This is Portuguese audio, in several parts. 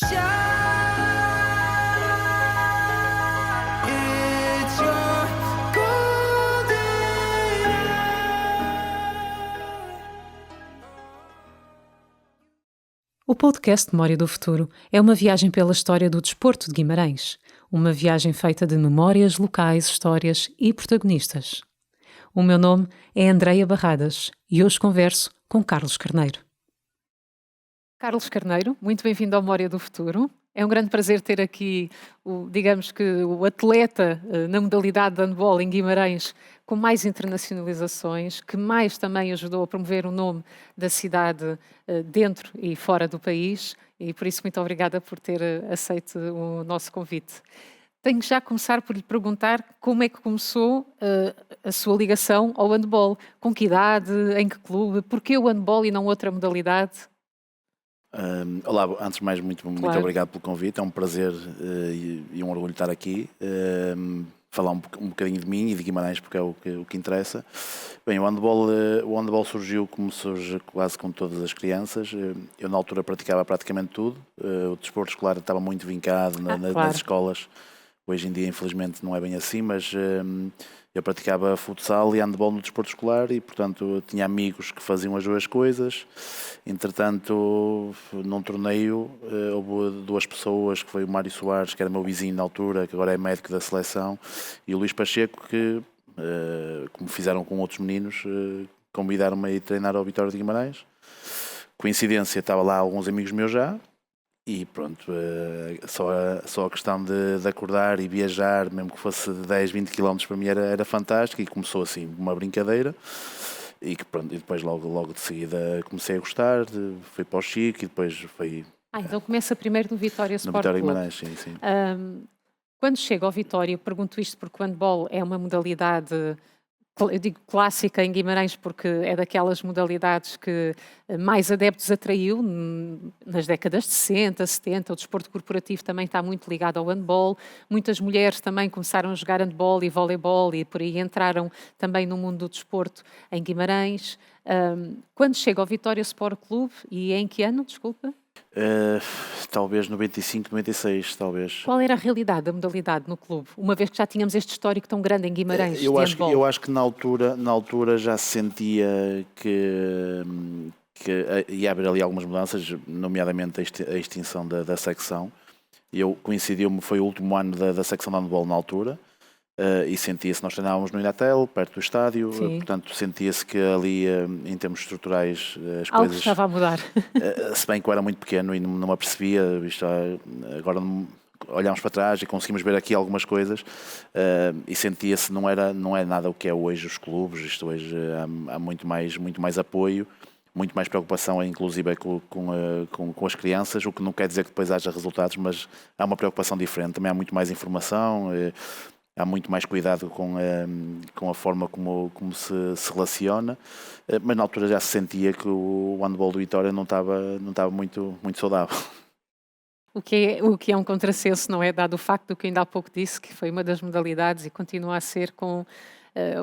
It's your golden O podcast Memória do Futuro é uma viagem pela história do desporto de Guimarães. Uma viagem feita de memórias, locais, histórias e protagonistas. O meu nome é Andreia Barradas e hoje converso com Carlos Carneiro. Carlos Carneiro, muito bem-vindo ao Memória do Futuro. É um grande prazer ter aqui, digamos que o atleta na modalidade de handball em Guimarães com mais internacionalizações, que mais também ajudou a promover o nome da cidade dentro e fora do país, e por isso muito obrigada por ter aceito o nosso convite. Tenho que já começar por lhe perguntar como é que começou a sua ligação ao handball. Com que idade, em que clube, porquê o handball e não outra modalidade? Olá, antes de mais, muito Claro. obrigado pelo convite. É um prazer e um orgulho estar aqui. Falar um bocadinho de mim e de Guimarães, porque é o que interessa. Bem, o handball surgiu como surge quase com todas as crianças. Eu, na altura, praticava praticamente tudo. O desporto escolar estava muito vincado Claro. nas escolas. Hoje em dia, infelizmente, não é bem assim, mas eu praticava futsal e handball no desporto escolar e, portanto, eu tinha amigos que faziam as duas coisas. Entretanto, num torneio, houve duas pessoas, que foi o Mário Soares, que era meu vizinho na altura, que agora é médico da seleção, e o Luís Pacheco, que, como fizeram com outros meninos, convidaram-me a ir treinar ao Vitória de Guimarães. Coincidência, estava lá alguns amigos meus já, e pronto, só a questão de acordar e viajar, mesmo que fosse 10, 20 km para mim era fantástico, e começou assim uma brincadeira, e que pronto, e depois logo de seguida comecei a gostar, fui para o Chico e depois foi Então começa primeiro no Vitória no Sport Vitória de Clube. Guimarães, sim. Quando chega ao Vitória, pergunto isto porque o handball é uma modalidade, eu digo clássica em Guimarães porque é daquelas modalidades que mais adeptos atraiu nas décadas de 60, 70. O desporto corporativo também está muito ligado ao handball. Muitas mulheres também começaram a jogar handball e voleibol e por aí entraram também no mundo do desporto em Guimarães. Quando chega ao Vitória Sport Clube, e em que ano, desculpa? Talvez 95, 96, talvez. Qual era a realidade da modalidade no clube, uma vez que já tínhamos este histórico tão grande em Guimarães Eu de acho, handball? eu acho que na altura já se sentia que ia haver ali algumas mudanças, nomeadamente a extinção da secção. Coincidiu-me, foi o último ano da secção de handball na altura, e sentia-se, nós treinávamos no Inatel, perto do estádio, Sim. portanto sentia-se que ali, em termos estruturais, as Algo coisas... estava a mudar. Se bem que eu era muito pequeno e não me apercebia, agora olhámos para trás e conseguimos ver aqui algumas coisas, e sentia-se, não é nada o que é hoje os clubes. Isto hoje há muito mais apoio, muito mais preocupação, inclusive com as crianças, o que não quer dizer que depois haja resultados, mas há uma preocupação diferente. Também há muito mais informação, há muito mais cuidado com a forma como se relaciona, mas na altura já se sentia que o handball do Vitória não estava muito saudável. O que é um contrassenso, não é? Dado o facto do que ainda há pouco disse, que foi uma das modalidades e continua a ser com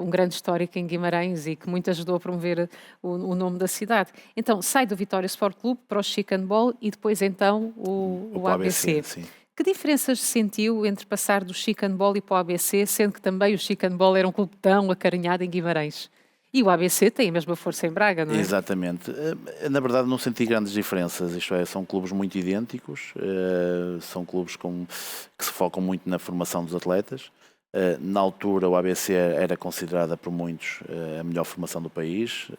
um grande histórico em Guimarães e que muito ajudou a promover o nome da cidade. Então, sai do Vitória Sport Clube para o Chic Handball e depois então o ABC. Sim. Que diferenças sentiu entre passar do Chic Handball e para o ABC, sendo que também o Chic Handball era um clube tão acarinhado em Guimarães? E o ABC tem a mesma força em Braga, não é? Exatamente. Na verdade não senti grandes diferenças, isto é, são clubes muito idênticos, são clubes que se focam muito na formação dos atletas. Na altura o ABC era considerada por muitos a melhor formação do país,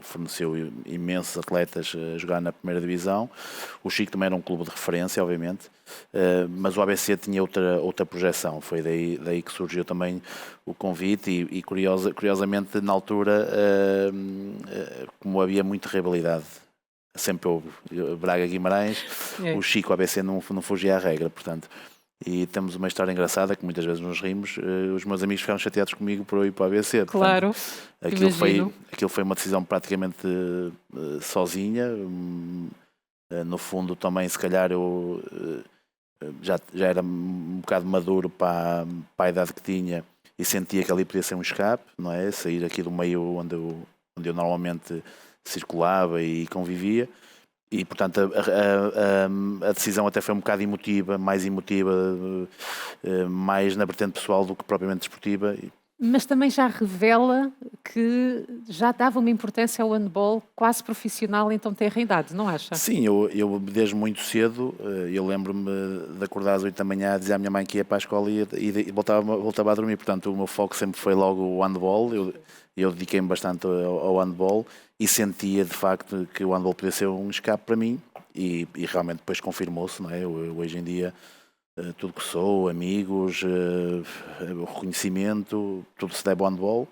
forneceu imensos atletas a jogar na primeira divisão. O Chico também era um clube de referência, obviamente, mas o ABC tinha outra projeção. Foi daí que surgiu também o convite e curiosamente na altura, como havia muita rivalidade, sempre houve Braga-Guimarães, o Chico ABC não fugia à regra, portanto. E temos uma história engraçada que muitas vezes nos rimos. Os meus amigos ficaram chateados comigo por eu ir para o ABC. Claro, Portanto, aquilo foi uma decisão praticamente sozinha. No fundo também, se calhar, eu já era um bocado maduro para a idade que tinha e sentia que ali podia ser um escape, não é? Sair aqui do meio onde eu normalmente circulava e convivia. E, portanto, a decisão até foi um bocado emotiva, mais na vertente pessoal do que propriamente desportiva. Mas também já revela que já dava uma importância ao handball quase profissional em tão tenra idade, não acha? Sim, eu desde muito cedo, eu lembro-me de acordar às 8 da manhã, dizer à minha mãe que ia para a escola e voltava a dormir. Portanto, o meu foco sempre foi logo o handball. Eu dediquei-me bastante ao handball e sentia de facto que o handball podia ser um escape para mim e realmente depois confirmou-se, não é? Eu hoje em dia tudo que sou, amigos, o reconhecimento, tudo se deve ao handball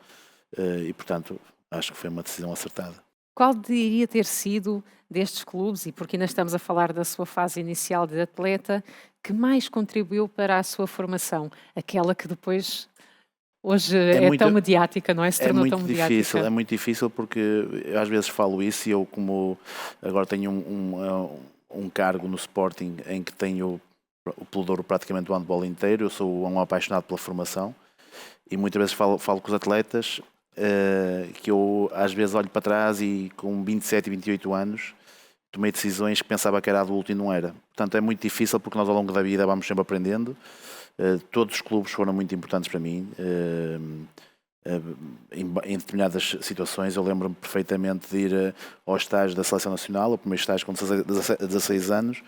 e portanto acho que foi uma decisão acertada. Qual diria ter sido destes clubes, e porque ainda estamos a falar da sua fase inicial de atleta, que mais contribuiu para a sua formação? Aquela que depois, hoje, é tão mediática, não é? Se tornou tão mediática. É muito difícil porque eu às vezes falo isso e eu, como agora tenho um cargo no Sporting em que tenho o pelouro praticamente do handball inteiro, eu sou um apaixonado pela formação e muitas vezes falo com os atletas que eu às vezes olho para trás e com 27 e 28 anos tomei decisões que pensava que era adulto e não era. Portanto é muito difícil porque nós ao longo da vida vamos sempre aprendendo. Todos os clubes foram muito importantes para mim. Em determinadas situações eu lembro-me perfeitamente de ir ao estágio da Seleção Nacional, o primeiro estágio com 16 anos,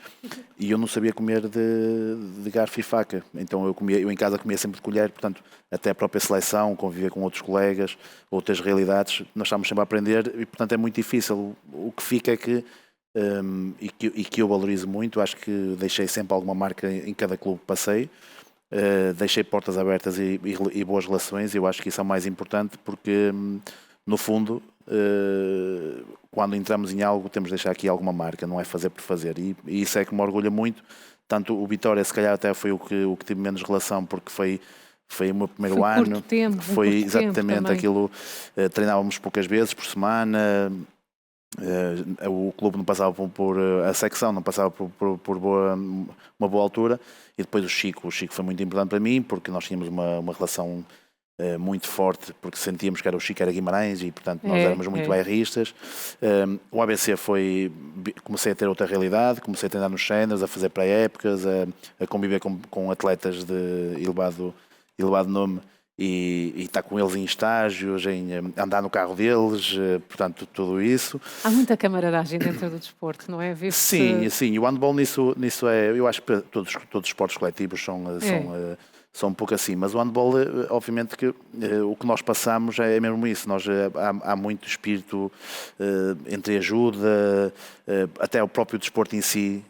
e eu não sabia comer de garfo e faca, então eu em casa comia sempre de colher. Portanto, até a própria seleção, conviver com outros colegas, outras realidades, nós estamos sempre a aprender e portanto é muito difícil. O que fica é que e que eu valorizo muito, acho que deixei sempre alguma marca em cada clube que passei. Deixei portas abertas e boas relações. Eu acho que isso é o mais importante porque no fundo quando entramos em algo temos de deixar aqui alguma marca, não é fazer por fazer, e isso é que me orgulha muito. Tanto o Vitória se calhar até foi o que tive menos relação porque foi o meu primeiro ano, foi exatamente aquilo. Treinávamos poucas vezes por semana. O clube não passava por a secção não passava por uma boa altura, e depois o Chico foi muito importante para mim porque nós tínhamos uma relação muito forte, porque sentíamos que era o Chico, era Guimarães, e portanto nós éramos muito bairristas. O ABC comecei a ter outra realidade, comecei a treinar nos Sanders, a fazer pré-épocas, a conviver com atletas de elevado nome e estar com eles em estágios, em andar no carro deles, portanto, tudo isso. Há muita camaradagem dentro do desporto, não é? Sim, o handball nisso é, eu acho que todos os esportes coletivos são um pouco assim, mas o handball, obviamente que o que nós passamos é mesmo isso. Há muito espírito entre ajuda, até o próprio desporto em si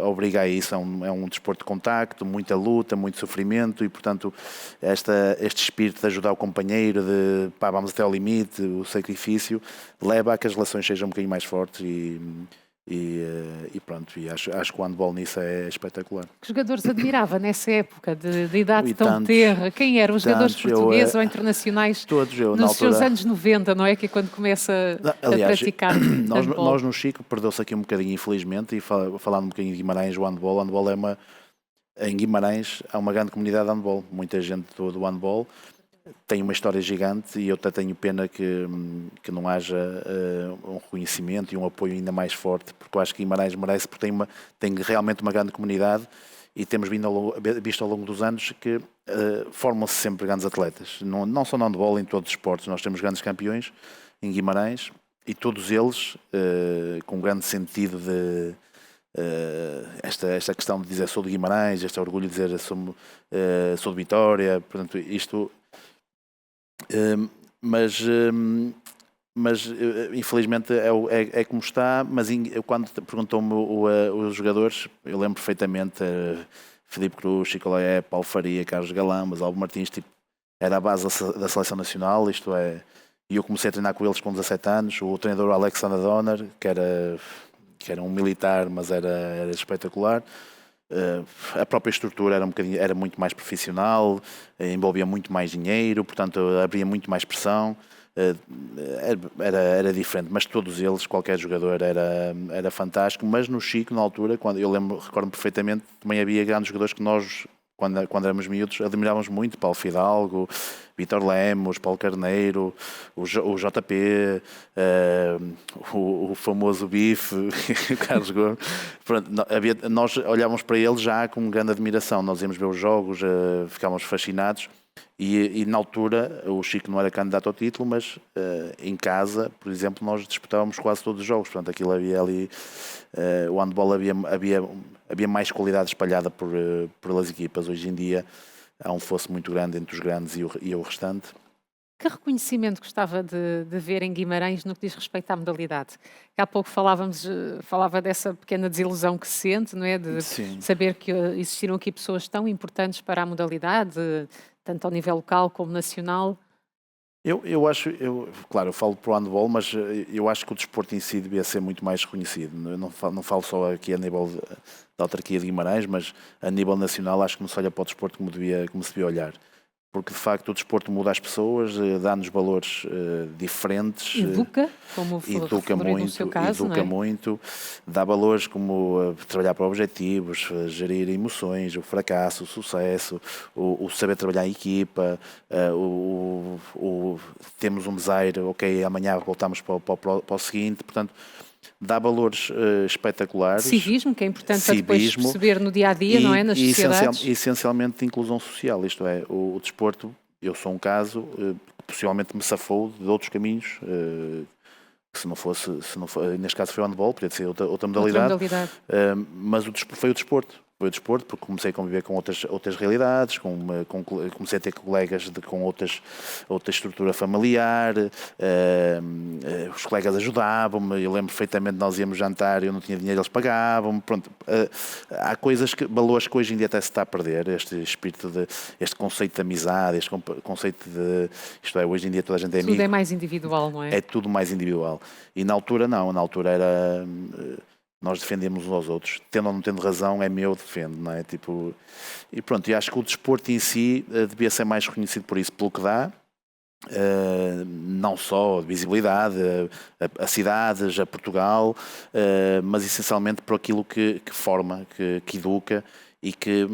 obriga a isso. É um desporto de contacto, muita luta, muito sofrimento, e portanto este espírito de ajudar o companheiro, de vamos até ao limite, o sacrifício, leva a que as relações sejam um bocadinho mais fortes e pronto, e acho que o handball nisso é espetacular. Que jogadores admirava nessa época de idade tão tenra? Quem eram os jogadores portugueses ou internacionais? Todos eu, nos seus anos 90, não é? Que é quando começa a praticar handball. Nós no Chico perdeu-se aqui um bocadinho, infelizmente, e falando um bocadinho de Guimarães, o handball em Guimarães há uma grande comunidade de handball, muita gente do handball. Tem uma história gigante e eu até tenho pena que não haja um reconhecimento e um apoio ainda mais forte, porque eu acho que Guimarães merece, porque tem realmente uma grande comunidade, e temos visto ao longo dos anos que formam-se sempre grandes atletas, não só no handball, em todos os esportes. Nós temos grandes campeões em Guimarães e todos eles com um grande sentido de esta questão de dizer sou de Guimarães, este orgulho de dizer sou de Vitória, portanto isto... Mas infelizmente é como está. Mas quando perguntou-me os jogadores, eu lembro perfeitamente Filipe Cruz, Chico Laé, Paulo Faria, Carlos Galambas, Albo Martins, era a base da Seleção Nacional, isto é, e eu comecei a treinar com eles com 17 anos. O treinador Alexander Donner, que era um militar, mas era espetacular. A própria estrutura era muito mais profissional, envolvia muito mais dinheiro, portanto havia muito mais pressão, era diferente, mas todos eles, qualquer jogador era fantástico. Mas no Chico, na altura, recordo-me perfeitamente, também havia grandes jogadores que nós, quando éramos miúdos, admirávamos muito Paulo Fidalgo, Vítor Lemos, Paulo Carneiro, o JP, o famoso Bife, o Carlos Gomes. Pronto, nós olhávamos para eles já com grande admiração. Nós íamos ver os jogos, ficávamos fascinados. E na altura o Chico não era candidato ao título, mas em casa, por exemplo, nós disputávamos quase todos os jogos. Portanto, aquilo havia ali, o handball havia mais qualidade espalhada pelas equipas. Hoje em dia há um fosso muito grande entre os grandes e o restante. Que reconhecimento gostava de ver em Guimarães no que diz respeito à modalidade? Há pouco falava dessa pequena desilusão que se sente, não é? De Sim. saber que existiram aqui pessoas tão importantes para a modalidade, tanto ao nível local como nacional. Eu acho, claro, eu falo para o handball, mas eu acho que o desporto em si devia ser muito mais reconhecido. Eu não falo só aqui a nível da autarquia de Guimarães, mas a nível nacional acho que não se olha para o desporto como se devia olhar. Porque de facto o desporto muda as pessoas, dá-nos valores diferentes. Educa, como educa referiu muito, no seu caso, educa não é? muito, dá valores como trabalhar para objetivos, gerir emoções, o fracasso, o sucesso, o saber trabalhar em equipa, temos um desejo, ok, amanhã voltamos para o seguinte, portanto, dá valores espetaculares. Civismo, que é importante para depois perceber no dia-a-dia, não é? Nas sociedades. Essencialmente de inclusão social, isto é, o desporto, eu sou um caso, possivelmente me safou de outros caminhos, que se não fosse, neste caso foi o handball, podia ser outra modalidade. Mas foi o desporto. Foi o desporto, porque comecei a conviver com outras realidades, comecei a ter colegas com outra estrutura familiar, os colegas ajudavam-me, eu lembro perfeitamente, nós íamos jantar, eu não tinha dinheiro, eles pagavam-me, pronto. Há valores que hoje em dia até se está a perder, este espírito este conceito de amizade, este conceito isto é, hoje em dia toda a gente é amigo. Tudo é mais individual, não é? É tudo mais individual. E na altura não, na altura era... Nós defendemos uns aos outros, tendo ou não tendo razão, é meu, defendo, não é? Tipo, e pronto, e acho que o desporto em si devia ser mais reconhecido por isso, pelo que dá, não só a visibilidade, a cidades, a Portugal, mas essencialmente por aquilo que forma, que educa e que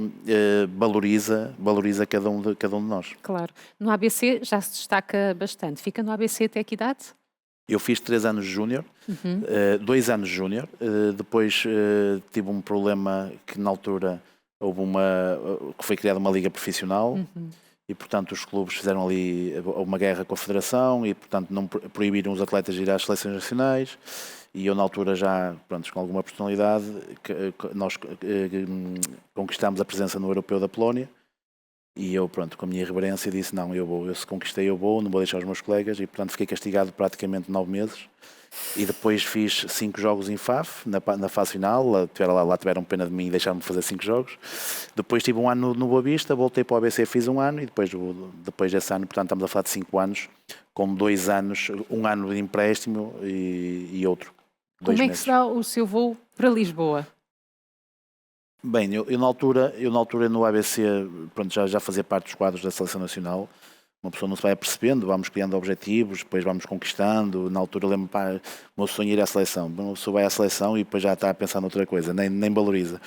valoriza cada um de nós. Claro. No ABC já se destaca bastante. Fica no ABC até que idade? Eu fiz 3 anos de júnior, 2 anos de júnior, depois tive um problema que na altura que foi criada uma liga profissional e portanto os clubes fizeram ali uma guerra com a federação e portanto não proibiram os atletas de ir às seleções nacionais e eu na altura já, pronto, com alguma personalidade, nós conquistámos a presença no Europeu da Polónia. E eu, pronto, com a minha irreverência disse, não, eu se conquistei eu vou, não vou deixar os meus colegas e portanto fiquei castigado praticamente 9 meses e depois fiz 5 jogos em FAF, na fase final, lá tiveram pena de mim e deixaram-me fazer 5 jogos. Depois tive um ano no Boa Vista, voltei para o ABC, fiz um ano e depois desse ano, portanto estamos a falar de 5 anos, com 2 anos, um ano de empréstimo e outro. Como é que se dá o seu voo para Lisboa? Bem, eu na altura no ABC, pronto, já fazia parte dos quadros da Seleção Nacional. Uma pessoa não se vai apercebendo, vamos criando objetivos, depois vamos conquistando. Na altura lembro-me, o meu sonho é ir à seleção. Uma pessoa vai à seleção e depois já está a pensar noutra coisa, nem valoriza.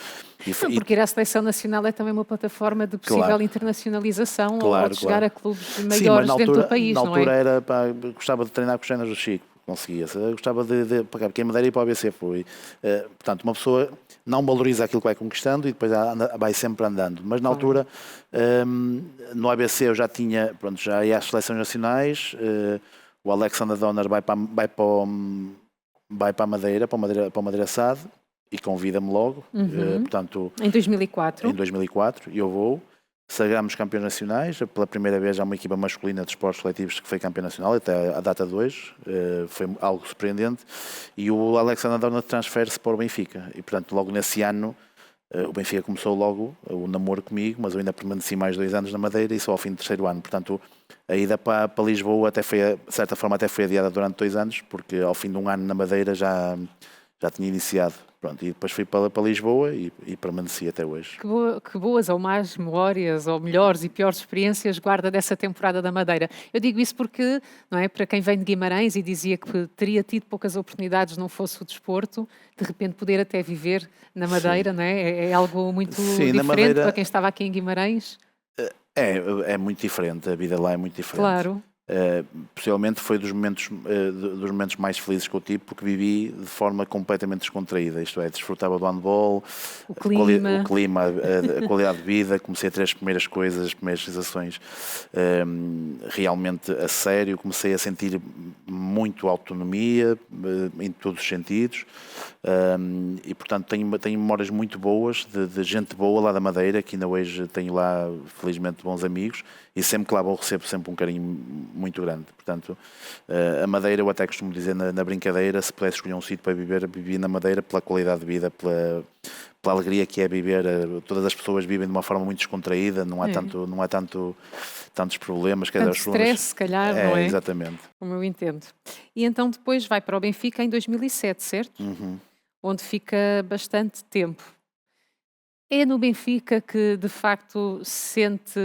Porque ir à Seleção Nacional é também uma plataforma de possível internacionalização ou de chegar a clubes maiores dentro do país, não é? Na altura gostava de treinar com os treinos do Chico. Conseguia-se. Eu gostava quem me dera ir para o ABC foi. Portanto, uma pessoa não valoriza aquilo que vai conquistando e depois vai sempre andando. Mas na altura, no ABC eu já ia às seleções nacionais, o Alexander Donner vai para a Madeira, para o Madeira SAD e convida-me logo. Portanto, em 2004. Em 2004, e eu vou. Sagramos campeões nacionais, pela primeira vez há uma equipa masculina de esportes coletivos que foi campeã nacional, até a data de hoje, foi algo surpreendente, e o Alexander Donner transfere-se para o Benfica, e portanto logo nesse ano o Benfica começou logo o namoro comigo, mas eu ainda permaneci mais 2 anos na Madeira e só ao fim do 3º ano, portanto a ida para Lisboa de certa forma até foi adiada durante 2 anos, porque ao fim de 1 ano na Madeira já tinha iniciado Pronto, e depois fui para Lisboa e permaneci até hoje. Que boas ou más memórias, ou melhores e piores experiências guarda dessa temporada da Madeira? Eu digo isso porque, não é, para quem vem de Guimarães e dizia que teria tido poucas oportunidades não fosse o desporto, de repente poder até viver na Madeira, não é? É algo muito Sim, na diferente Madeira para quem estava aqui em Guimarães. é muito diferente, a vida lá é muito diferente. Claro, Possivelmente foi dos momentos mais felizes que eu tive, porque vivi de forma completamente descontraída, isto é, desfrutava do handball, o clima. o clima, a qualidade de vida, comecei a ter as primeiras coisas, as primeiras sensações realmente a sério, comecei a sentir muito autonomia em todos os sentidos e portanto tenho memórias muito boas de gente boa lá da Madeira, que ainda hoje tenho lá felizmente bons amigos, e sempre que lá vou recebo sempre um carinho muito grande. Portanto, a Madeira, eu até costumo dizer na brincadeira, se pudesse escolher um sítio para viver, vivi na Madeira pela qualidade de vida, pela alegria que é viver. Todas as pessoas vivem de uma forma muito descontraída, não há tantos problemas. Quer Tanto dizer, os problemas, stress, se calhar, não é? exatamente. Como eu entendo. E então depois vai para o Benfica em 2007, certo? Uhum. Onde fica bastante tempo. É no Benfica que, de facto, sente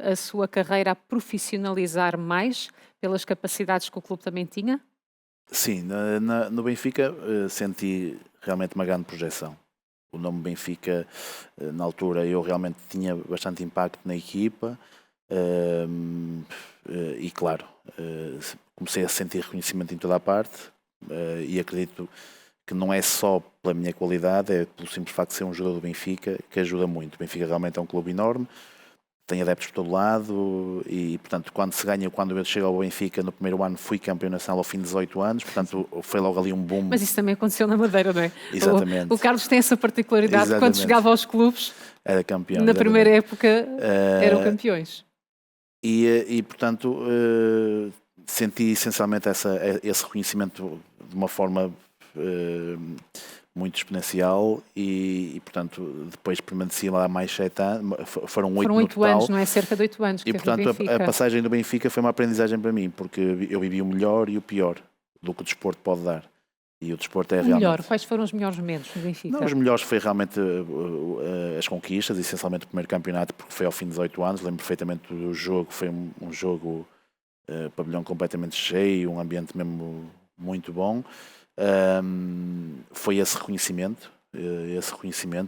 a sua carreira a profissionalizar mais pelas capacidades que o clube também tinha? Sim, no Benfica senti realmente uma grande projeção. O nome Benfica, na altura, eu realmente tinha bastante impacto na equipa e, claro, comecei a sentir reconhecimento em toda a parte e acredito que não é só pela minha qualidade, é pelo simples facto de ser um jogador do Benfica, que ajuda muito. O Benfica realmente é um clube enorme, tem adeptos por todo lado e, portanto, quando eu chego ao Benfica no primeiro ano, fui campeão nacional ao fim de 18 anos, portanto, foi logo ali um boom. Mas isso também aconteceu na Madeira, não é? Exatamente. O Carlos tem essa particularidade. Quando Exatamente. chegava aos clubes, Era campeão. na exatamente. primeira época, eram campeões. E portanto, senti essencialmente esse reconhecimento de uma forma muito exponencial e, portanto, depois permaneci lá mais 7 anos, foram 8 Foram no 8 total. anos, não é? Cerca de 8 anos que E, teve no portanto, a Benfica. passagem do Benfica foi uma aprendizagem para mim, porque eu vivi o melhor e o pior do que o desporto pode dar. E o desporto é O realmente... melhor, quais foram os melhores momentos no Benfica? Não, os melhores foi realmente as conquistas, essencialmente o primeiro campeonato, porque foi ao fim de 18 anos. Lembro perfeitamente do jogo, foi um jogo pavilhão completamente cheio, um ambiente mesmo muito bom. Foi esse reconhecimento,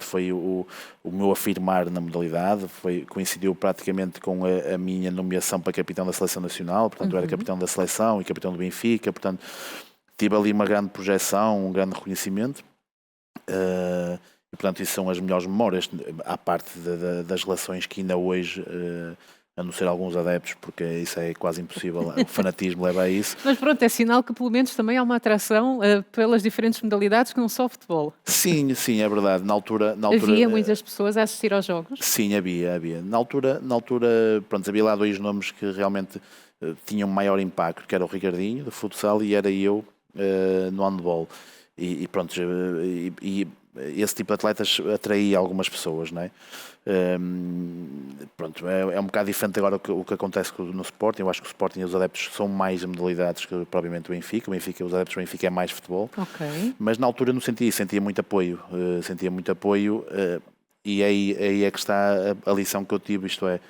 foi o meu afirmar na modalidade, coincidiu praticamente com a minha nomeação para capitão da Seleção Nacional, portanto eu era capitão da Seleção e capitão do Benfica, portanto tive ali uma grande projeção, um grande reconhecimento e portanto isso são as melhores memórias, à parte das relações que ainda hoje... a não ser alguns adeptos, porque isso é quase impossível, o fanatismo leva a isso. Mas pronto, é sinal que pelo menos também há uma atração pelas diferentes modalidades que não só o futebol. Sim, é verdade. Na altura Havia muitas pessoas a assistir aos jogos? Sim, havia. Na altura, pronto, havia lá dois nomes que realmente tinham maior impacto, que era o Ricardinho, do futsal, e era eu no handball. E pronto, e esse tipo de atletas atraía algumas pessoas, não é? Pronto, é um bocado diferente agora o que acontece no Sporting. Eu acho que o Sporting e os adeptos são mais modalidades que propriamente o Benfica. Os adeptos do Benfica é mais futebol. Ok. Mas na altura não sentia muito apoio. E aí é que está a lição que eu tive, isto é,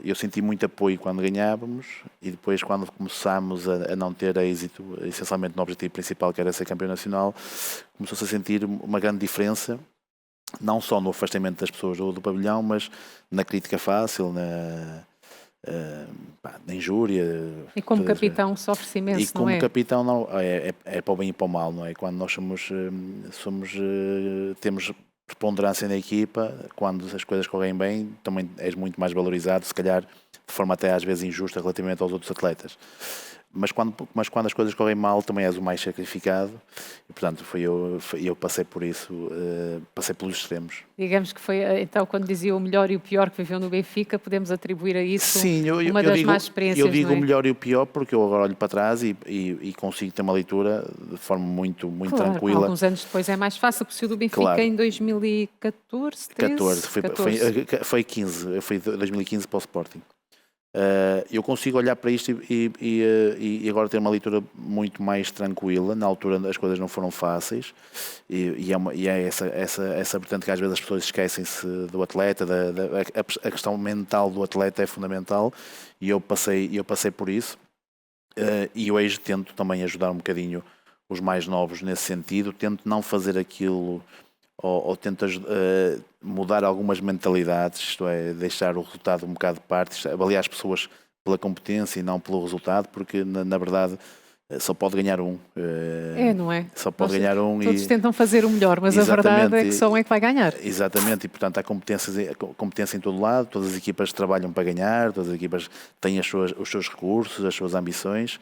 eu senti muito apoio quando ganhávamos e depois quando começámos a não ter êxito, essencialmente no objetivo principal que era ser campeão nacional, começou-se a sentir uma grande diferença, não só no afastamento das pessoas do pavilhão, mas na crítica fácil, na injúria. E como capitão sofre-se imenso, não é? E como capitão não, é para o bem e para o mal, não é? Quando nós temos preponderância na equipa, quando as coisas correm bem, também és muito mais valorizado, se calhar de forma até às vezes injusta relativamente aos outros atletas. Mas quando as coisas correm mal, também és o mais sacrificado. E, portanto, eu passei por isso, passei pelos extremos. Digamos que foi, então, quando dizia o melhor e o pior que viveu no Benfica, podemos atribuir a isso uma das más experiências, eu digo não é? o melhor e o pior porque eu agora olho para trás e consigo ter uma leitura de forma muito Claro, tranquila. alguns anos depois é mais fácil, porque o do Benfica Claro. em 2014, 13? 14, foi 15, eu fui 2015 para o Sporting. Eu consigo olhar para isto e agora ter uma leitura muito mais tranquila. Na altura as coisas não foram fáceis e é essa vertente que às vezes as pessoas esquecem-se do atleta, a questão mental do atleta é fundamental e eu passei por isso. E hoje tento também ajudar um bocadinho os mais novos nesse sentido, tento não fazer aquilo ou tento mudar algumas mentalidades, isto é, deixar o resultado um bocado de parte, avaliar as pessoas pela competência e não pelo resultado, porque na verdade só pode ganhar um. Não é? Só pode ganhar um. Todos tentam fazer o melhor, mas a verdade é que só um é que vai ganhar. Exatamente, e portanto há competência em todo lado, todas as equipas trabalham para ganhar, todas as equipas têm os seus recursos, as suas ambições,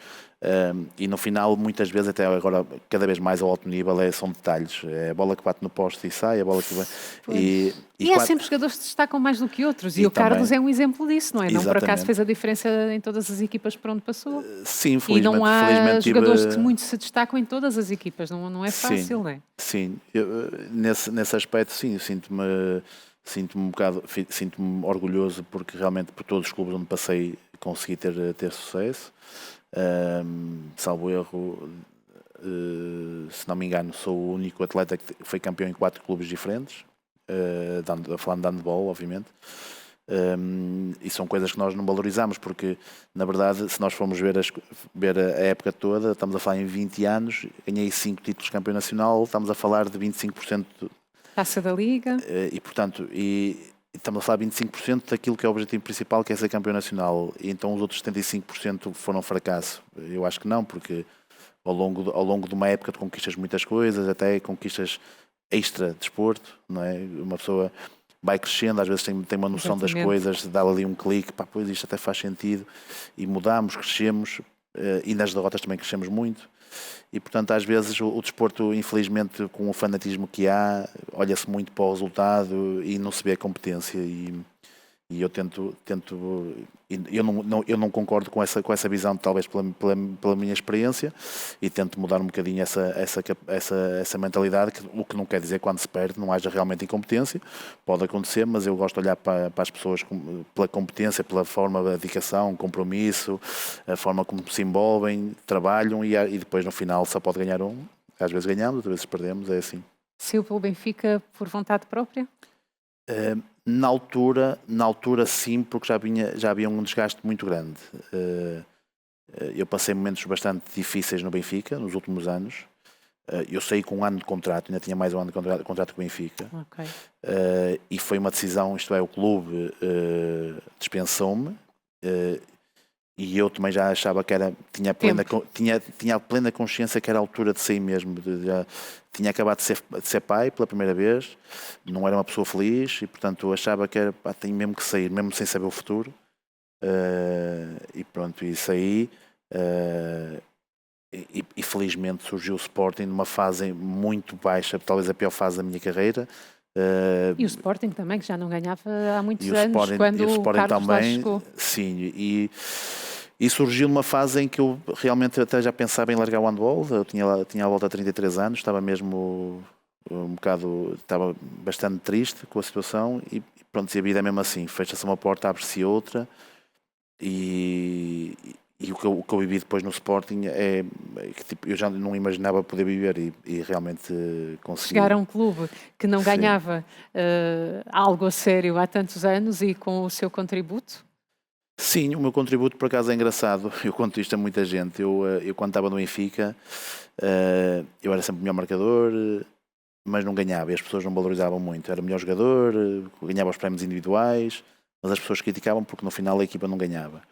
e no final, muitas vezes, até agora, cada vez mais ao alto nível, são detalhes. É a bola que bate no poste e sai, a bola que vai. E há sempre jogadores que se destacam mais do que outros, e o Carlos também é um exemplo disso, não é? Não por acaso fez a diferença em todas as equipas por onde passou. Sim, e não há jogadores que muito se destacam em todas as equipas, não é fácil, não é? Sim, nesse aspecto, sim, sinto-me orgulhoso porque realmente por todos os clubes onde passei consegui ter sucesso. Salvo erro, se não me engano, sou o único atleta que foi campeão em 4 clubes diferentes, falando de handball, obviamente. E são coisas que nós não valorizamos, porque na verdade, se nós formos ver a época toda, estamos a falar em 20 anos, ganhei 5 títulos de campeão nacional, estamos a falar de 25% Taça da Liga, e portanto, estamos a falar de 25% daquilo que é o objetivo principal, que é ser campeão nacional, e então os outros 75% foram fracasso. Eu acho que não, porque ao longo de uma época tu conquistas muitas coisas, até conquistas extra desporto, não é? Uma pessoa vai crescendo, às vezes tem uma noção das coisas, dá ali um clique, pois isto até faz sentido, e mudamos, crescemos, e nas derrotas também crescemos muito. E portanto às vezes o desporto, infelizmente, com o fanatismo que há, olha-se muito para o resultado e não se vê a competência, e eu tento eu não concordo com essa visão, talvez pela minha experiência, e tento mudar um bocadinho essa mentalidade, o que não quer dizer que quando se perde não haja realmente incompetência, pode acontecer, mas eu gosto de olhar para as pessoas pela competência, pela forma da dedicação, compromisso, a forma como se envolvem, trabalham, e depois no final só pode ganhar um. Às vezes ganhamos, outras vezes perdemos, é assim. Saiu pelo Benfica por vontade própria? Na altura sim, porque já havia um desgaste muito grande. Eu passei momentos bastante difíceis no Benfica nos últimos anos. Eu saí com 1 ano de contrato, ainda tinha mais 1 ano de contrato com o Benfica. Okay. E foi uma decisão, isto é, o clube dispensou-me, e eu também já achava que tinha plena consciência que era a altura de sair mesmo. Já tinha acabado de ser pai pela primeira vez, não era uma pessoa feliz, e portanto eu achava que tenho mesmo que sair, mesmo sem saber o futuro. E pronto, e saí. E felizmente surgiu o Sporting numa fase muito baixa, talvez a pior fase da minha carreira. E o Sporting também, que já não ganhava há muitos anos, quando o Carlos lá chegou. Sim, e surgiu numa fase em que eu realmente até já pensava em largar o handball. Eu tinha a volta de 33 anos, estava mesmo estava bastante triste com a situação, e pronto, e a vida é mesmo assim, fecha-se uma porta, abre-se outra, e o que eu vivi depois no Sporting é que tipo, eu já não imaginava poder viver, e realmente consegui. Chegar a um clube que não ganhava algo a sério há tantos anos, e com o seu contributo? Sim, o meu contributo por acaso é engraçado. Eu conto isto a muita gente. Eu quando estava no Benfica, eu era sempre o melhor marcador, mas não ganhava, e as pessoas não valorizavam muito. Era o melhor jogador, ganhava os prémios individuais, mas as pessoas criticavam porque no final a equipa não ganhava.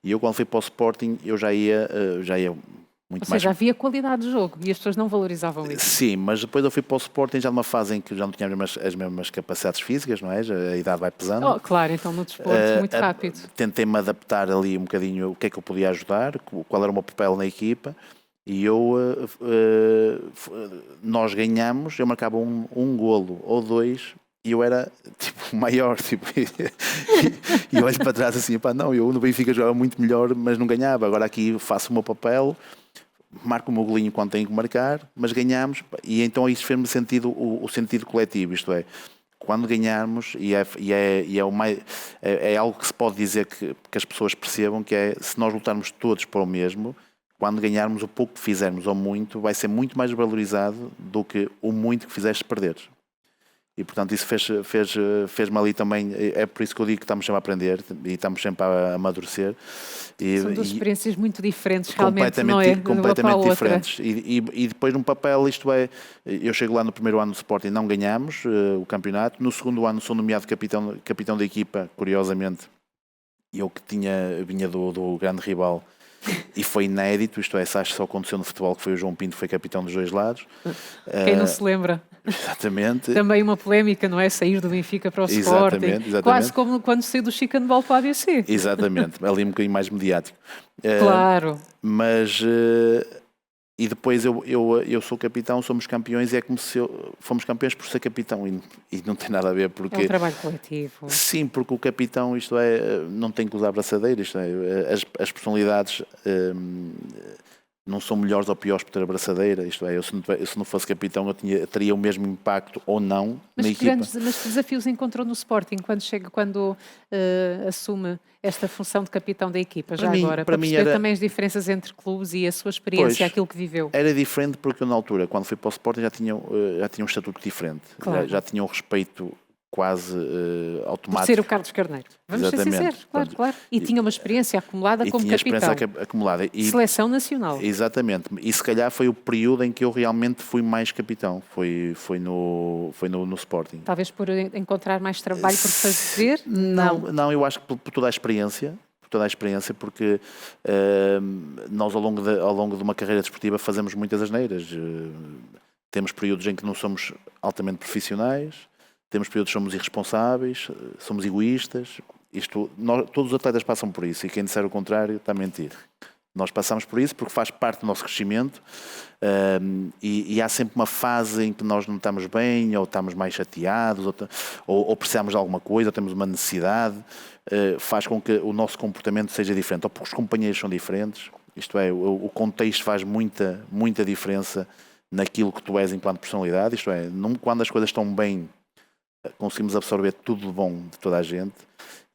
E eu, quando fui para o Sporting, eu já ia muito mais. Ou seja, havia qualidade de jogo e as pessoas não valorizavam isso. Sim, mas depois eu fui para o Sporting já numa fase em que já não tinha as mesmas capacidades físicas, não é? A idade vai pesando. Claro, então no desporto muito rápido. Tentei-me adaptar ali um bocadinho o que é que eu podia ajudar, qual era o meu papel na equipa, e nós ganhamos, eu marcava um golo ou 2, e eu era tipo maior, tipo, e eu olho para trás assim, não, eu no Benfica jogava muito melhor, mas não ganhava. Agora aqui faço o meu papel, marco o meu golinho quando tenho que marcar, mas ganhamos, e então isso fez-me sentido, o sentido coletivo, isto é, quando ganharmos, é algo que se pode dizer que as pessoas percebam, que é, se nós lutarmos todos para o mesmo, quando ganharmos, o pouco que fizermos ou muito, vai ser muito mais valorizado do que o muito que fizeste perder. E, portanto, isso fez-me ali também. É por isso que eu digo que estamos sempre a aprender e estamos sempre a amadurecer. São duas experiências muito diferentes, realmente, não é? Completamente diferentes. E depois, num papel, isto é, eu chego lá no primeiro ano do Sporting, não ganhamos o campeonato. No segundo ano, sou nomeado capitão da equipa, curiosamente. Eu que vinha do grande rival. E foi inédito, isto é, acho que só aconteceu no futebol, que foi o João Pinto, que foi capitão dos dois lados. Quem não se lembra? Exatamente. Também uma polémica, não é? Sair do Benfica para o Sporting. Exatamente. Quase como quando saiu do Chico Handball para a ABC. Exatamente, ali um bocadinho mais mediático. Claro. Mas... E depois eu sou capitão, somos campeões, e é como se fomos campeões por ser capitão, e não tem nada a ver, porque... É um trabalho coletivo. Sim, porque o capitão, isto é, não tem que usar braçadeira, isto é, as personalidades não são melhores ou piores por ter a braçadeira, isto é, eu se não fosse capitão eu teria o mesmo impacto ou não na equipa. Mas que desafios encontrou no Sporting quando assume esta função de capitão da equipa, já agora? Para perceber também as diferenças entre clubes e a sua experiência, aquilo que viveu. Era diferente porque eu, na altura, quando fui para o Sporting, já tinha um estatuto diferente. Claro. Já tinha um respeito quase automático. Por ser o Carlos Carneiro. Vamos ser sinceros, claro. E tinha uma experiência acumulada como capitão. Tinha experiência acumulada. Seleção nacional. Exatamente. E se calhar foi o período em que eu realmente fui mais capitão. Foi no Sporting. Talvez por encontrar mais trabalho por fazer? Não, eu acho que por toda a experiência. Porque nós ao longo de uma carreira desportiva fazemos muitas asneiras. Temos períodos em que não somos altamente profissionais, temos períodos que somos irresponsáveis, somos egoístas. Todos os atletas passam por isso, e quem disser o contrário está a mentir. Nós passamos por isso porque faz parte do nosso crescimento, e há sempre uma fase em que nós não estamos bem, ou estamos mais chateados, ou precisamos de alguma coisa, ou temos uma necessidade, faz com que o nosso comportamento seja diferente, ou porque os companheiros são diferentes. Isto é, o contexto faz muita, muita diferença naquilo que tu és enquanto personalidade. Isto é, quando as coisas estão bem, conseguimos absorver tudo de bom de toda a gente,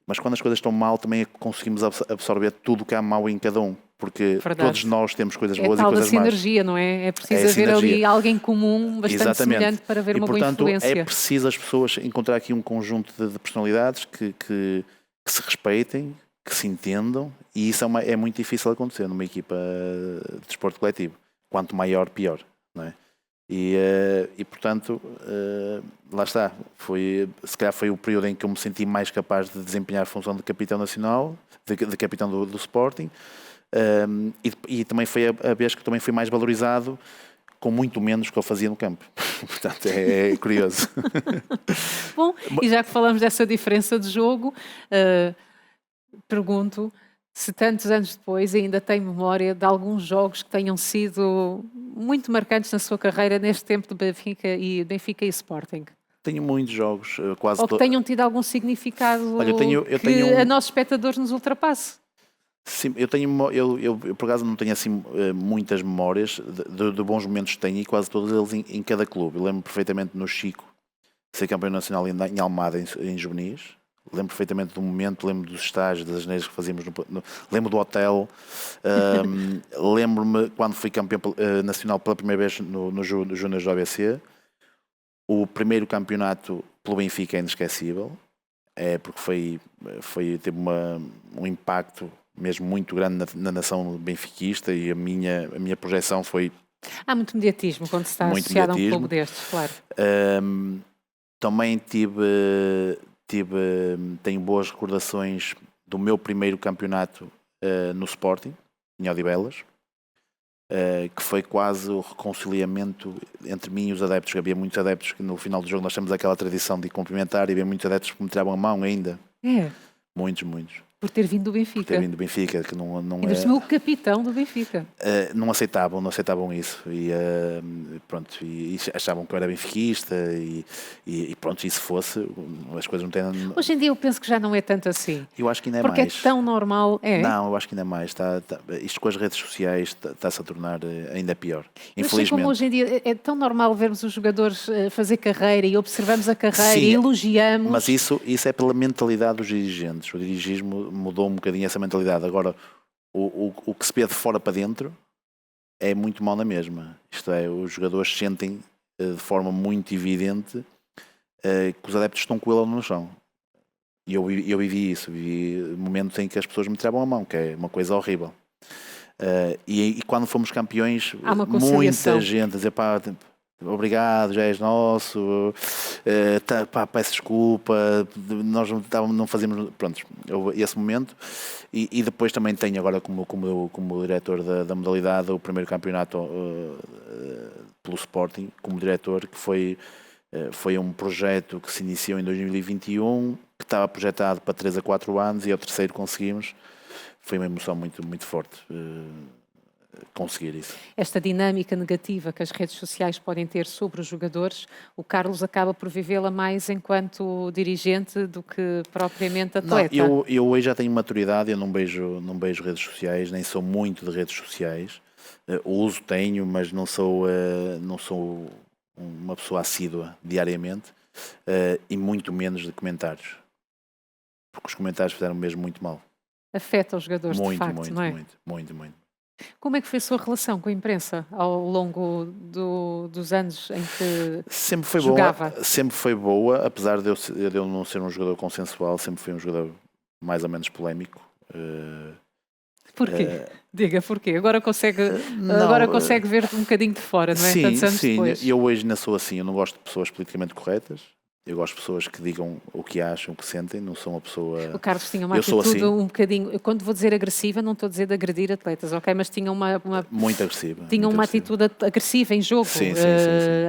mas quando as coisas estão mal também conseguimos absorver tudo o que há mal em cada um, porque todos nós temos coisas boas e coisas más. É tal da sinergia, não é? É preciso haver ali alguém comum, bastante semelhante, para haver uma boa influência. É preciso as pessoas encontrar aqui um conjunto de personalidades que se respeitem, que se entendam, e isso é muito difícil acontecer numa equipa de desporto coletivo. Quanto maior, pior, não é? E portanto, lá está, se calhar foi o período em que eu me senti mais capaz de desempenhar a função de capitão nacional, de capitão do Sporting, e também foi a vez que também fui mais valorizado, com muito menos que eu fazia no campo. Portanto, é curioso. Bom, e já que falamos dessa diferença de jogo, pergunto se tantos anos depois ainda tem memória de alguns jogos que tenham sido muito marcantes na sua carreira neste tempo de Benfica e Sporting. Tenho muitos jogos, quase ou que tenham tido algum significado. Olha, eu que a nossos espectadores nos ultrapasse. Sim, eu por acaso não tenho assim muitas memórias de bons momentos que tenho, e quase todos eles em cada clube. Eu lembro perfeitamente no Chico ser campeão nacional em Almada, em juvenis. Lembro perfeitamente do momento, lembro dos estágios, das asneiras que fazíamos, lembro do hotel, lembro-me quando fui campeão nacional pela primeira vez nos Júniores do ABC. O primeiro campeonato pelo Benfica é inesquecível, porque teve um impacto mesmo muito grande na nação benfiquista, e a minha projeção foi... Há muito mediatismo quando se está associado a um clube destes, claro. Também tenho boas recordações do meu primeiro campeonato no Sporting, em Odivelas, que foi quase o reconciliamento entre mim e os adeptos. Havia muitos adeptos que no final do jogo nós temos aquela tradição de cumprimentar, e havia muitos adeptos que me tiravam a mão ainda. É. Muitos. Por ter vindo do Benfica. Ter vindo do Benfica, que não Ainda por cima o capitão do Benfica. não aceitavam isso e pronto, e achavam que eu era benfiquista e pronto, e se fosse, as coisas não têm... Hoje em dia eu penso que já não é tanto assim. Eu acho que ainda é porque mais. Porque é tão normal. Não, eu acho que ainda é mais. Isto com as redes sociais está-se a tornar ainda pior, Mas infelizmente. como hoje em dia é tão normal vermos os jogadores fazer carreira e observamos a carreira Sim, e elogiamos. Mas isso é pela mentalidade dos dirigentes. O dirigismo mudou um bocadinho essa mentalidade. Agora, o que se vê de fora para dentro é muito mal na mesma. Isto é, os jogadores sentem de forma muito evidente que os adeptos estão com ele no chão. E eu vivi isso. Vivi momentos em que as pessoas me tiravam a mão, que é uma coisa horrível. E quando fomos campeões, muita gente a dizer, pá, obrigado, já és nosso, peço desculpa, nós não fazíamos, pronto, esse momento, e depois também tenho agora como diretor da modalidade o primeiro campeonato pelo Sporting, como diretor, que foi um projeto que se iniciou em 2021, que estava projetado para 3 a 4 anos e ao terceiro conseguimos. Foi uma emoção muito, muito forte conseguir isso. Esta dinâmica negativa que as redes sociais podem ter sobre os jogadores, o Carlos acaba por vivê-la mais enquanto dirigente do que propriamente atleta. Não, eu hoje já tenho maturidade, eu não beijo redes sociais, nem sou muito de redes sociais. Uso, tenho, mas não sou uma pessoa assídua diariamente, e muito menos de comentários. Porque os comentários fizeram mesmo muito mal. Afeta os jogadores, de facto, não é? Muito. Como é que foi a sua relação com a imprensa ao longo dos anos em que jogava? Sempre foi boa, apesar de eu não ser um jogador consensual, sempre fui um jogador mais ou menos polémico. Porquê? Diga porquê. Agora consegue ver um bocadinho de fora, não é? Tantos anos depois. Sim, eu hoje ainda sou assim, eu não gosto de pessoas politicamente corretas. Eu gosto de pessoas que digam o que acham, o que sentem, não sou uma pessoa... O Carlos tinha uma atitude assim, um bocadinho... Quando vou dizer agressiva, não estou a dizer de agredir atletas, ok? Mas tinha uma muito agressiva. Tinha uma atitude agressiva em jogo. Sim.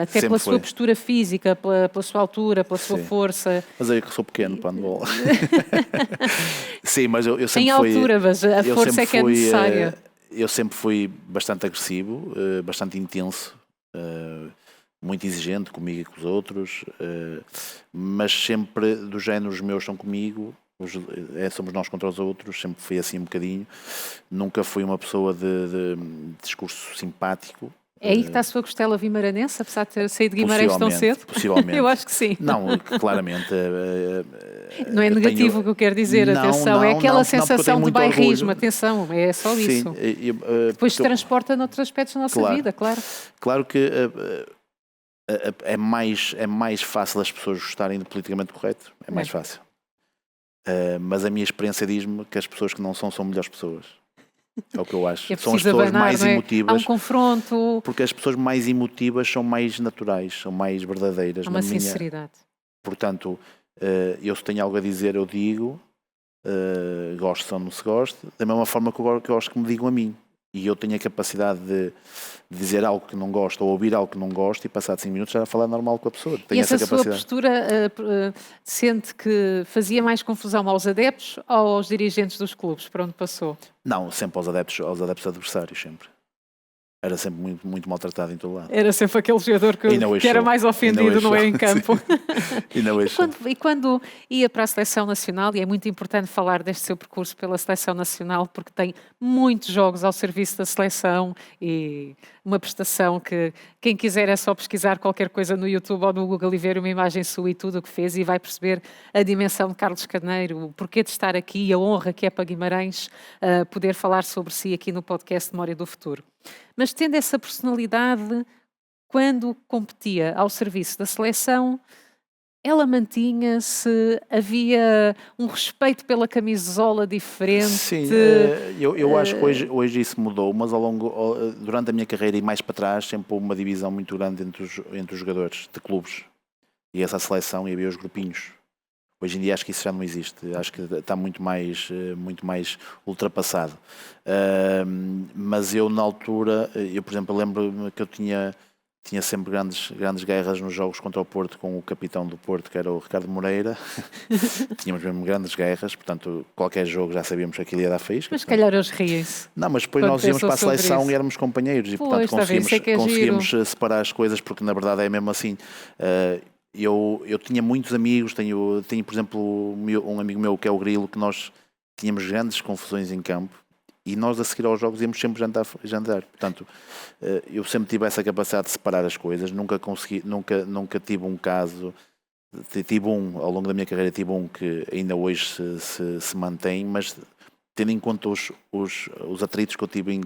Até sempre pela sua postura física, pela sua altura, pela sua força. Mas eu que sou pequeno para handball. Sim, mas eu sempre em altura, mas a força é que é necessária. Eu sempre fui bastante agressivo, bastante intenso, muito exigente comigo e com os outros, mas sempre do género, os meus estão comigo, somos nós contra os outros, sempre fui assim um bocadinho. Nunca fui uma pessoa de discurso simpático. É aí que está a sua costela vimaranense, apesar de ter saído de Guimarães tão cedo? Possivelmente. Eu acho que sim. Não, claramente. Não é negativo o que eu quero dizer, atenção. É aquela sensação de bairrismo, atenção, é só isso. Depois se transporta noutros aspectos da nossa vida, claro. Claro que é mais fácil as pessoas gostarem do politicamente correto. É mais fácil. Mas a minha experiência diz-me que as pessoas que não são melhores pessoas. É o que eu acho. São as pessoas mais emotivas. Há um confronto. Porque as pessoas mais emotivas são mais naturais, são mais verdadeiras. Há uma sinceridade. Portanto, eu se tenho algo a dizer, eu digo. Gosto ou não se goste. Da mesma forma que eu gosto que me digam a mim. E eu tenho a capacidade de dizer algo que não gosto ou ouvir algo que não gosto e passar 5 minutos já a falar normal com a pessoa. Tenho essa capacidade. Sua postura sente que fazia mais confusão aos adeptos ou aos dirigentes dos clubes para onde passou? Não, sempre aos adeptos adversários, sempre. Era sempre muito, muito maltratado em todo lado. Era sempre aquele jogador que era mais ofendido, não é, em campo. E quando ia para a Seleção Nacional, e é muito importante falar deste seu percurso pela Seleção Nacional, porque tem muitos jogos ao serviço da seleção e uma prestação que quem quiser é só pesquisar qualquer coisa no YouTube ou no Google e ver uma imagem sua e tudo o que fez e vai perceber a dimensão de Carlos Carneiro, o porquê de estar aqui e a honra que é para Guimarães poder falar sobre si aqui no podcast Memória do Futuro. Mas tendo essa personalidade, quando competia ao serviço da seleção, ela mantinha-se, havia um respeito pela camisola diferente? Sim, eu acho que hoje isso mudou, mas durante a minha carreira e mais para trás, sempre houve uma divisão muito grande entre os jogadores de clubes. E essa seleção e havia os grupinhos. Hoje em dia acho que isso já não existe, acho que está muito mais ultrapassado. Mas eu na altura, por exemplo, lembro-me que eu tinha tinha sempre grandes guerras nos jogos contra o Porto com o capitão do Porto, que era o Ricardo Moreira. Tínhamos mesmo grandes guerras, portanto, qualquer jogo já sabíamos que aquilo ia dar faísca. Mas se calhar eles riem-se. Não, mas depois quando nós íamos pensam para a sobre seleção isso. e éramos companheiros e, Pois, portanto, está a ver, isso é que é conseguimos separar as coisas, porque na verdade é mesmo assim. Eu tinha muitos amigos, tenho, por exemplo, um amigo meu que é o Grilo, que nós tínhamos grandes confusões em campo. E nós, a seguir aos jogos, íamos sempre jantar. Portanto, eu sempre tive essa capacidade de separar as coisas. Nunca tive um caso. Ao longo da minha carreira, tive um que ainda hoje se mantém, mas tendo em conta os atritos que eu tive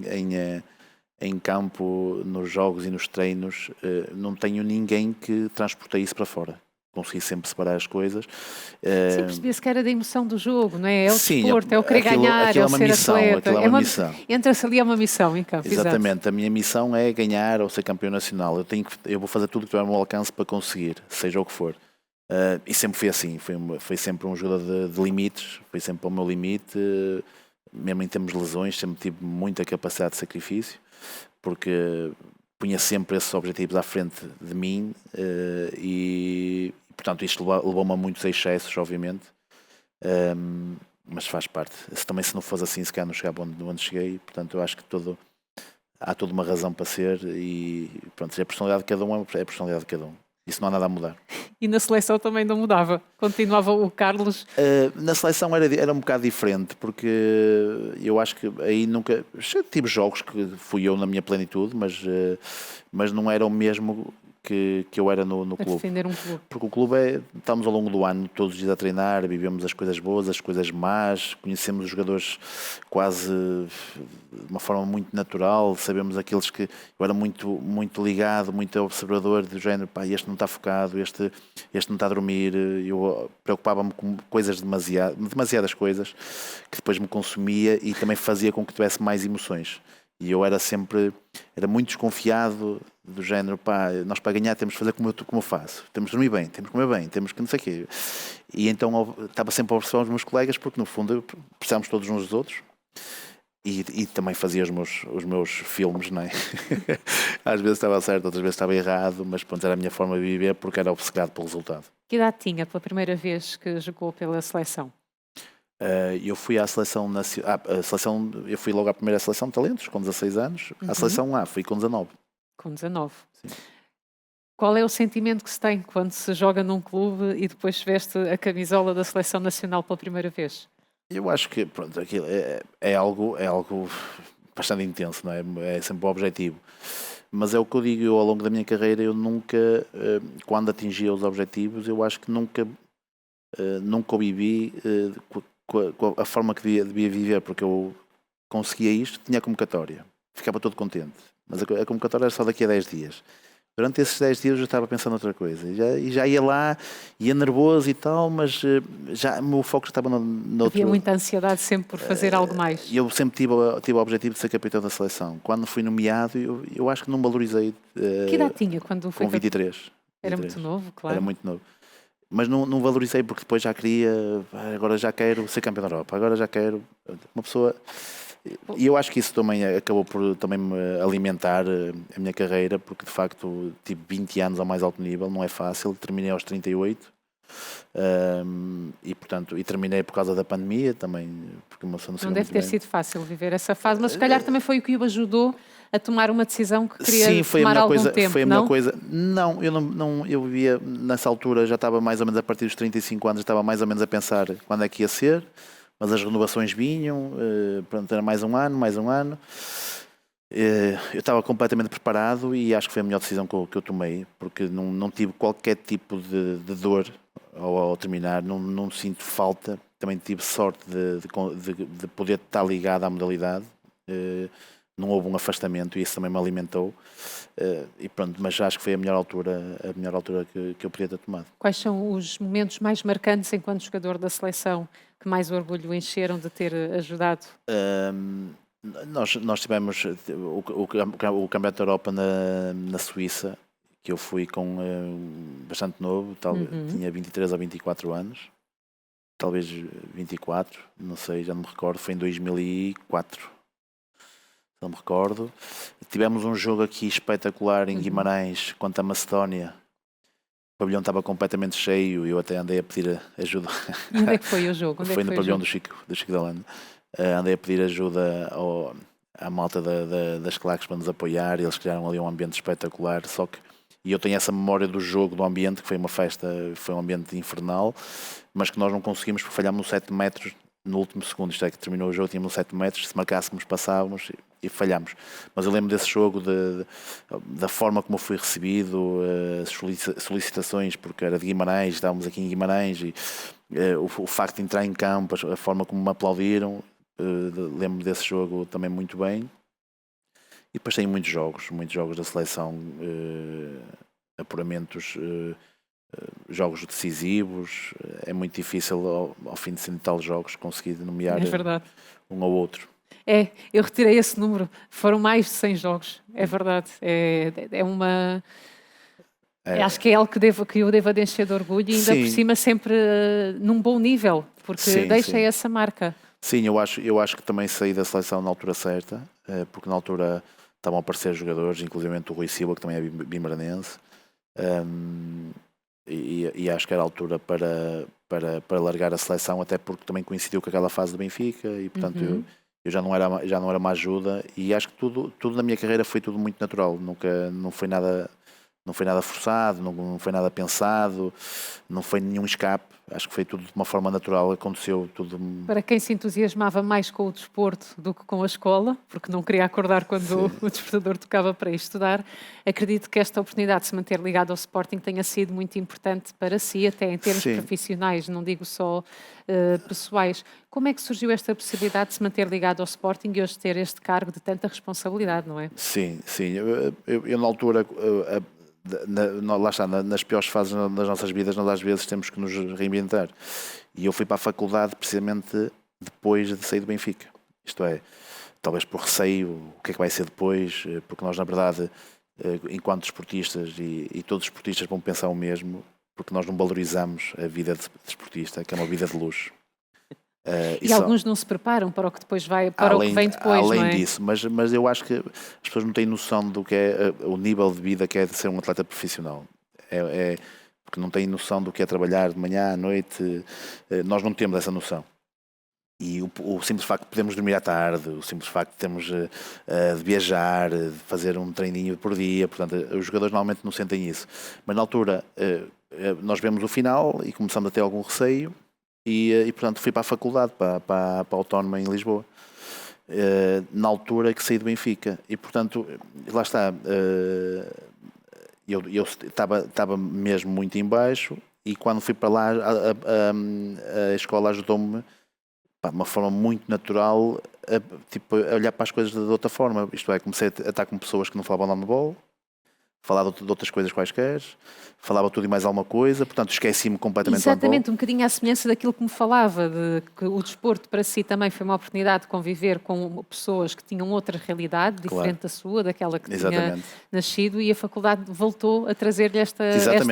em campo, nos jogos e nos treinos, não tenho ninguém que transportei isso para fora. Consegui sempre separar as coisas. Sim, percebia-se que era da emoção do jogo, não é? É o Sim, desporto, é o querer ganhar, é o ser atleta. Aquilo é uma missão. Entra-se ali, é uma missão em campo. Exatamente, Exato. a minha missão é ganhar ou ser campeão nacional. Eu vou fazer tudo que estiver ao meu alcance para conseguir, seja o que for. E sempre foi assim, foi sempre um jogador de limites, foi sempre ao meu limite, mesmo em termos de lesões, sempre tive muita capacidade de sacrifício, porque punha sempre esses objetivos à frente de mim e portanto isto levou-me a muitos excessos, obviamente, mas faz parte. Se não fosse assim, se calhar não chegava onde cheguei. Portanto, eu acho que há toda uma razão para ser e pronto, se é a personalidade de cada um, é a personalidade de cada um. Isso não há nada a mudar. E na seleção também não mudava. Continuava o Carlos. Na seleção era um bocado diferente, porque eu acho que aí nunca... Já tive jogos que fui eu na minha plenitude, mas não era o mesmo que eu era no clube. Defender um clube. Porque o clube estamos ao longo do ano todos os dias a treinar, vivemos as coisas boas, as coisas más, conhecemos os jogadores quase de uma forma muito natural, sabemos aqueles que eu era muito ligado, muito observador do género, pá, este não está focado, este não está a dormir, eu preocupava-me com coisas demasiadas coisas que depois me consumia e também fazia com que tivesse mais emoções. E eu era muito desconfiado do género, pá, nós para ganhar temos de fazer como eu faço, temos de dormir bem, temos de comer bem, temos que não sei o quê. E então estava sempre a observar os meus colegas, porque no fundo precisávamos todos uns dos outros. E também fazia os meus filmes, não é? Às vezes estava certo, outras vezes estava errado, mas pronto, era a minha forma de viver porque era obcecado pelo resultado. Que idade tinha pela primeira vez que jogou pela seleção? Eu fui à seleção eu fui logo à primeira seleção de talentos com 16 anos. À seleção A fui com 19. Com 19. Sim. Qual é o sentimento que se tem quando se joga num clube e depois se veste a camisola da seleção nacional pela primeira vez? Eu acho que pronto, aquilo é algo bastante intenso, não é? É sempre o objetivo. Mas é o que eu digo, ao longo da minha carreira, eu nunca, quando atingia os objetivos, eu acho que nunca o vivi com a forma que devia viver, porque eu conseguia isto, tinha a convocatória, ficava todo contente, mas a convocatória era só daqui a 10 dias. Durante esses 10 dias eu já estava pensando noutra coisa, e já ia lá, ia nervoso e tal, mas o meu foco já estava noutro. Havia muita ansiedade sempre por fazer algo mais. Eu sempre tive o objetivo de ser capitão da seleção. Quando fui nomeado, eu acho que não valorizei. Que idade tinha quando foi? Com 23. Era muito novo, claro. Era muito novo. Mas não valorizei porque depois já queria, agora já quero ser campeão da Europa, agora já quero. Uma pessoa... E eu acho que isso também acabou por também me alimentar a minha carreira, porque de facto tive 20 anos ao mais alto nível, não é fácil, terminei aos 38 e portanto, terminei por causa da pandemia também, porque não deve ter sido fácil viver essa fase, mas se calhar também foi o que o ajudou a tomar uma decisão que queria tomar há algum tempo, foi a melhor coisa. Não, eu vivia nessa altura, já estava mais ou menos a partir dos 35 anos, estava mais ou menos a pensar quando é que ia ser. Mas as renovações vinham, pronto, era mais um ano. Eu estava completamente preparado e acho que foi a melhor decisão que eu tomei, porque não tive qualquer tipo de dor ao terminar, não sinto falta. Também tive sorte de poder estar ligado à modalidade. Não houve um afastamento e isso também me alimentou. E pronto, mas acho que foi a melhor altura que eu podia ter tomado. Quais são os momentos mais marcantes enquanto jogador da seleção que mais orgulho encheram de ter ajudado? Nós tivemos o Campeonato da Europa na Suíça, que eu fui com bastante novo, tinha 23 ou 24 anos, talvez 24, não sei, já não me recordo, foi em 2004. não me recordo. Tivemos um jogo aqui espetacular em Guimarães contra a Macedónia. O pavilhão estava completamente cheio e eu até andei a pedir ajuda. E onde é que foi o jogo? Foi no pavilhão do Chico da Landa. Andei a pedir ajuda à malta das claques para nos apoiar e eles criaram ali um ambiente espetacular. Só que e eu tenho essa memória do jogo, do ambiente, que foi uma festa, foi um ambiente infernal, mas que nós não conseguimos porque falhámos nos 7 metros no último segundo. Isto é, que terminou o jogo, tínhamos 7 metros, se marcássemos passávamos e falhámos. Mas eu lembro desse jogo, da forma como eu fui recebido, as solicitações, porque era de Guimarães, estávamos aqui em Guimarães, e o facto de entrar em campo, a forma como me aplaudiram, lembro desse jogo também muito bem. E depois tem muitos jogos da seleção, apuramentos, jogos decisivos. É muito difícil ao fim de 100 e tal jogos conseguir nomear um ou outro. Eu retirei esse número, foram mais de 100 jogos, é verdade. É uma... Acho que é algo que eu devo encher de orgulho e ainda por cima sempre num bom nível, porque deixa essa marca. Sim, eu acho que também saí da seleção na altura certa, porque na altura estavam a aparecer jogadores, inclusive o Rui Silva, que também é bimaranense, e acho que era a altura para largar a seleção, até porque também coincidiu com aquela fase do Benfica e portanto eu já não era uma ajuda, e acho que tudo na minha carreira foi tudo muito natural, não foi nada forçado, não foi nada pensado, não foi nenhum escape. Acho que foi tudo de uma forma natural, aconteceu tudo. Para quem se entusiasmava mais com o desporto do que com a escola, porque não queria acordar quando o despertador tocava para ir estudar, acredito que esta oportunidade de se manter ligado ao Sporting tenha sido muito importante para si, até em termos profissionais, não digo só pessoais. Como é que surgiu esta possibilidade de se manter ligado ao Sporting e hoje ter este cargo de tanta responsabilidade, não é? Sim. Eu na altura... lá está, nas piores fases das nossas vidas, nós às vezes temos que nos reinventar, e eu fui para a faculdade precisamente depois de sair do Benfica, isto é, talvez por receio, o que é que vai ser depois, porque nós na verdade, enquanto desportistas, e todos os desportistas vão pensar o mesmo, porque nós não valorizamos a vida de desportista, que é uma vida de luxo. E alguns não se preparam para o que depois o que vem depois, além não é? disso, mas eu acho que as pessoas não têm noção do que é o nível de vida que é de ser um atleta profissional. Porque não têm noção do que é trabalhar de manhã à noite. Nós não temos essa noção. E o simples facto de podermos dormir à tarde, o simples facto de termos de viajar, de fazer um treininho por dia, portanto, os jogadores normalmente não sentem isso. Mas na altura, nós vemos o final e começamos a ter algum receio. E portanto fui para a faculdade, para a Autónoma em Lisboa, na altura que saí do Benfica, e portanto lá está, eu estava mesmo muito em baixo, e quando fui para lá a escola ajudou-me de uma forma muito natural a olhar para as coisas de outra forma, isto é, comecei a estar com pessoas que não falavam nada de bola, falava de outras coisas quaisquer, falava tudo e mais alguma coisa, portanto esqueci-me completamente do handball. Exatamente, um bocadinho à semelhança daquilo que me falava, de que o desporto para si também foi uma oportunidade de conviver com pessoas que tinham outra realidade, diferente da sua, daquela que tinha nascido, e a faculdade voltou a trazer-lhe esta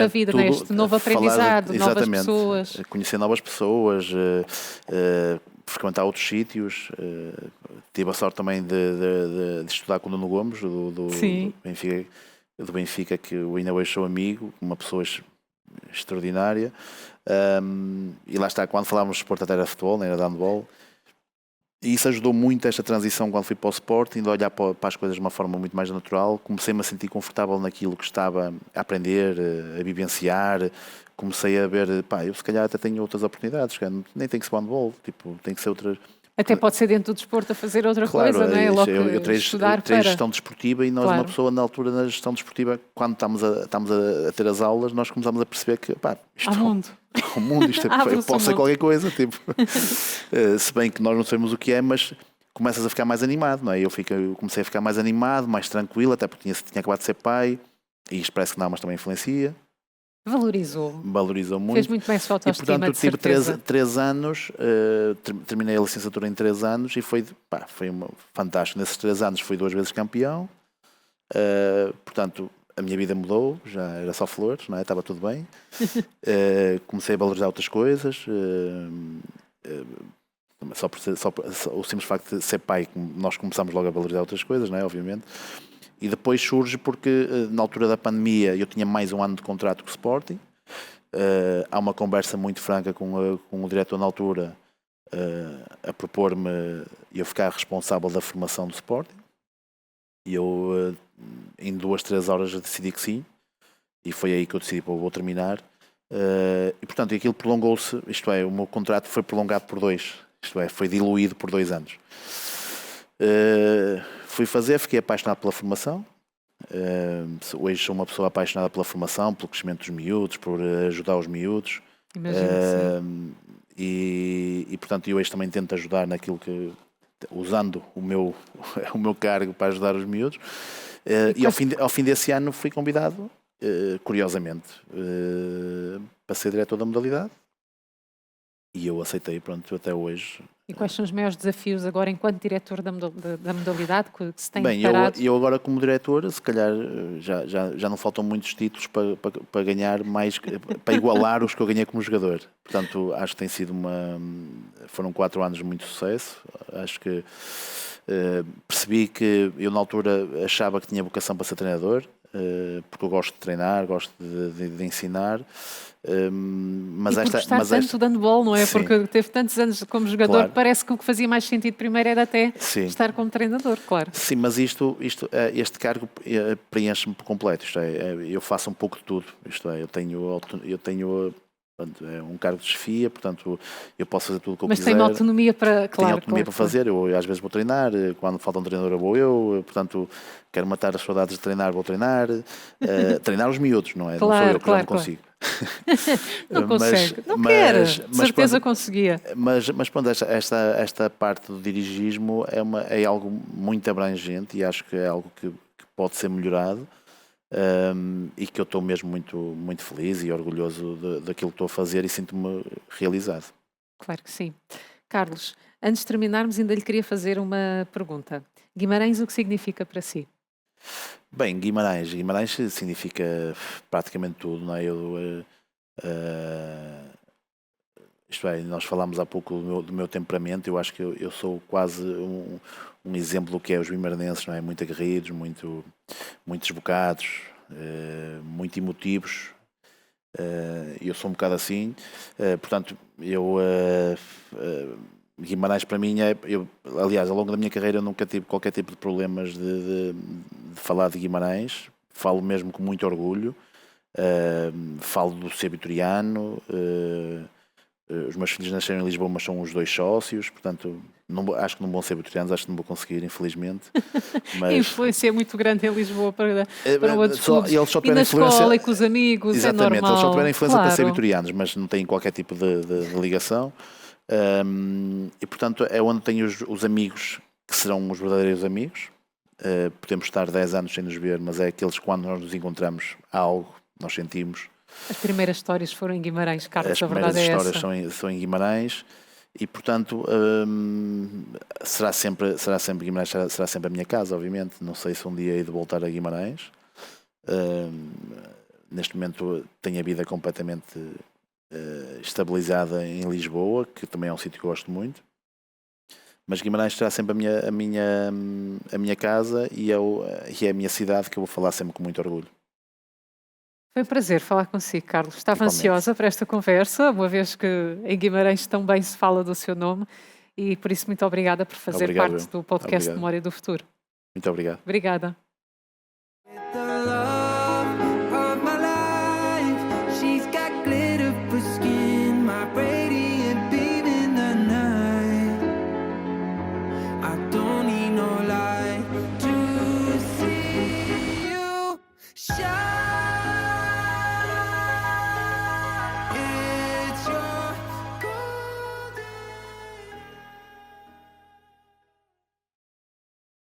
vida, tudo, este novo aprendizado, novas pessoas. Conhecer novas pessoas, frequentar outros sítios. Tive a sorte também de estudar com o Nuno Gomes, do Benfica, que eu ainda hoje sou amigo, uma pessoa extraordinária, e lá está, quando falávamos de esporte até era futebol, não era de handball, e isso ajudou muito esta transição quando fui para o Sporting, de olhar para as coisas de uma forma muito mais natural. Comecei-me a sentir confortável naquilo que estava a aprender, a vivenciar, comecei a ver, eu se calhar até tenho outras oportunidades, nem tem que ser handball, tem que ser outras... Até pode ser dentro do desporto a fazer outra coisa, não é? Logo eu estudar para... gestão desportiva, e nós, uma pessoa na altura na gestão desportiva, quando estamos a ter as aulas, nós começamos a perceber que isto é um mundo, isto pode ser qualquer coisa, se bem que nós não sabemos o que é, mas começas a ficar mais animado, não é? Eu comecei a ficar mais animado, mais tranquilo, até porque tinha acabado de ser pai, e isto parece que não, mas também influencia. Valorizou muito. Fez muito bem a sua autoestima, e, portanto, eu tive 3 anos, terminei a licenciatura em 3 anos e foi fantástico. Nesses 3 anos fui 2 vezes campeão, portanto, a minha vida mudou, já era só flores, não é? Estava tudo bem. Comecei a valorizar outras coisas, O simples facto de ser pai, nós começamos logo a valorizar outras coisas, não é? Obviamente. E depois surge porque, na altura da pandemia, eu tinha mais um ano de contrato com o Sporting. Há uma conversa muito franca com o diretor na altura, a propor-me eu ficar responsável da formação do Sporting. E eu, em 2, 3 horas, decidi que sim. E foi aí que eu decidi, vou terminar. E portanto, aquilo prolongou-se, isto é, o meu contrato foi prolongado por 2, isto é, foi diluído por 2 anos. Fui fazer, fiquei apaixonado pela formação. Hoje sou uma pessoa apaixonada pela formação, pelo crescimento dos miúdos, por ajudar os miúdos. Imagino. E portanto, eu hoje também tento ajudar naquilo que, usando o meu cargo para ajudar os miúdos. E ao fim desse ano fui convidado, curiosamente, para ser diretor da modalidade. E eu aceitei, pronto, até hoje. E quais são os maiores desafios agora enquanto diretor da modalidade que se tem Bem, deparado? eu agora como diretor, se calhar já não faltam muitos títulos para ganhar mais, para igualar os que eu ganhei como jogador. Portanto, acho que tem sido foram 4 anos de muito sucesso. Acho que percebi que eu na altura achava que tinha vocação para ser treinador, porque eu gosto de treinar, gosto de ensinar. Mas tanto dando bola, não é? Sim. Porque teve tantos anos como jogador, Claro. que parece que o que fazia mais sentido primeiro era até Sim. estar como treinador, claro. Sim, mas este cargo preenche-me por completo. Isto é, eu faço um pouco de tudo. Isto é, eu tenho é um cargo de chefia, portanto eu posso fazer tudo o que eu quiser. Mas tem autonomia para, Tenho autonomia para fazer. Eu às vezes vou treinar, quando falta um treinador vou eu, portanto quero matar as saudades de treinar, vou treinar. Treinar os miúdos, não é? Claro, não sou eu que claro, não consigo. Não consegue, não quer, de certeza conseguia. Mas pronto, esta parte do dirigismo é algo muito abrangente e acho que é algo que pode ser melhorado. E que eu estou mesmo muito, muito feliz e orgulhoso daquilo que estou a fazer e sinto-me realizado. Claro que sim. Carlos, antes de terminarmos, ainda lhe queria fazer uma pergunta. Guimarães, o que significa para si? Bem, Guimarães significa praticamente tudo, não é? Isto é, nós falámos há pouco do meu temperamento. Eu acho que eu sou quase um exemplo do que é os guimaranenses, não é? Muito aguerridos, muito desbocados, muito emotivos. Eu sou um bocado assim. Portanto, Guimarães para mim aliás, ao longo da minha carreira eu nunca tive qualquer tipo de problemas de falar de Guimarães. Falo mesmo com muito orgulho. Falo do ser vitoriano. Os meus filhos nasceram em Lisboa, mas são os 2 sócios, portanto acho que não vão ser vitorianos, acho que não vou conseguir, infelizmente. Mas... A influência é muito grande em Lisboa para outros clubes. Eles só e na escola e com os amigos. Exatamente, é normal. eles só tiveram influência para ser Claro. vitorianos, mas não têm qualquer tipo de ligação. E portanto é onde tenho os amigos que serão os verdadeiros amigos. Podemos estar 10 anos sem nos ver, mas é aqueles que quando nós nos encontramos há algo, nós sentimos. As primeiras histórias foram em Guimarães, Carlos, As a verdade primeiras é histórias essa. são em Guimarães e, portanto, será sempre Guimarães, será sempre a minha casa, obviamente. Não sei se um dia hei de voltar a Guimarães. Neste momento tenho a vida completamente estabilizada em Lisboa, que também é um sítio que eu gosto muito. Mas Guimarães será sempre a minha casa e é a minha cidade, que eu vou falar sempre com muito orgulho. Foi um prazer falar consigo, Carlos. Estava Igualmente. ansiosa para esta conversa, uma vez que em Guimarães tão bem se fala do seu nome, e por isso muito obrigada por fazer Obrigado, parte do podcast obrigado. Memória do Futuro. Muito obrigado. Obrigada. With the